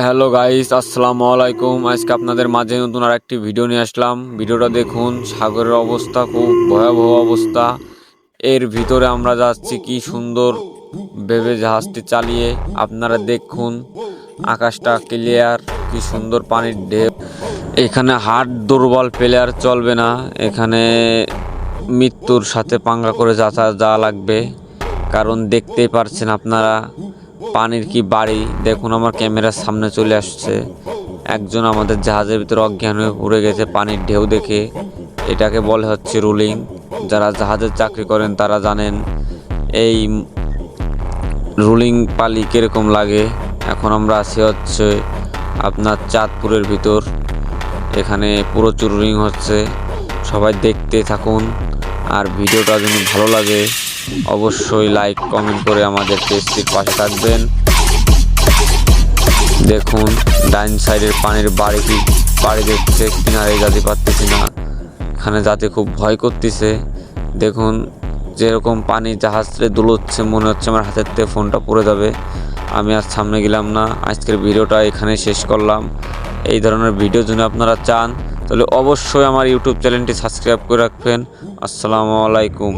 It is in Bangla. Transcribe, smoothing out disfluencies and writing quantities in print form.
হ্যালো গাইস, আসসালামু আলাইকুম। আজকে আপনাদের মাঝে নতুন আর একটি ভিডিও নিয়ে আসলাম। ভিডিওটা দেখুন, সাগরের অবস্থা খুব ভয়াবহ অবস্থা। এর ভিতরে আমরা যাচ্ছি কি সুন্দর ভেবে জাহাজটি চালিয়ে। আপনারা দেখুন, আকাশটা ক্লিয়ার, কি সুন্দর পানির ঢেউ। এখানে হাট দুর্বল প্লেয়ার চলবে না, এখানে মৃত্যুর সাথে পাঙ্গা করে যাওয়া লাগবে। কারণ দেখতেই পারছেন আপনারা পানির কি বাড়ি। দেখুন, আমার ক্যামেরার সামনে চলে আসছে একজন আমাদের জাহাজের ভিতরে অজ্ঞান হয়ে পড়ে গেছে পানির ঢেউ দেখে। এটাকে বলে হচ্ছে রুলিং। যারা জাহাজের চাকরি করেন তারা জানেন এই রুলিং পালি কিরকম লাগে। এখন আমরা আছি হচ্ছে আপনার চাঁদপুরের ভিতর, এখানে প্রচুর রুলিং হচ্ছে। সবাই দেখতে থাকুন, আর ভিডিওটা যদি ভালো লাগে অবশ্যই লাইক কমেন্ট করে আমাদের পেজটির পাশে থাকবেন। দেখুন, ডাইন সাইডের পানির বাড়ি দেখছে, কিনারে যেতে পারতেছি না, এখানে যাতে খুব ভয় করতেছে। দেখুন যেরকম পানি জাহাজে দুলোচ্ছে, মনে হচ্ছে আমার হাতের থেকে ফোনটা পড়ে যাবে। আমি আর সামনে গেলাম না। আজকের ভিডিওটা এখানে শেষ করলাম। এই ধরনের ভিডিও যদি আপনারা চান তাহলে অবশ্যই আমার ইউটিউব চ্যানেলটি সাবস্ক্রাইব করে রাখবেন। আসসালামু আলাইকুম।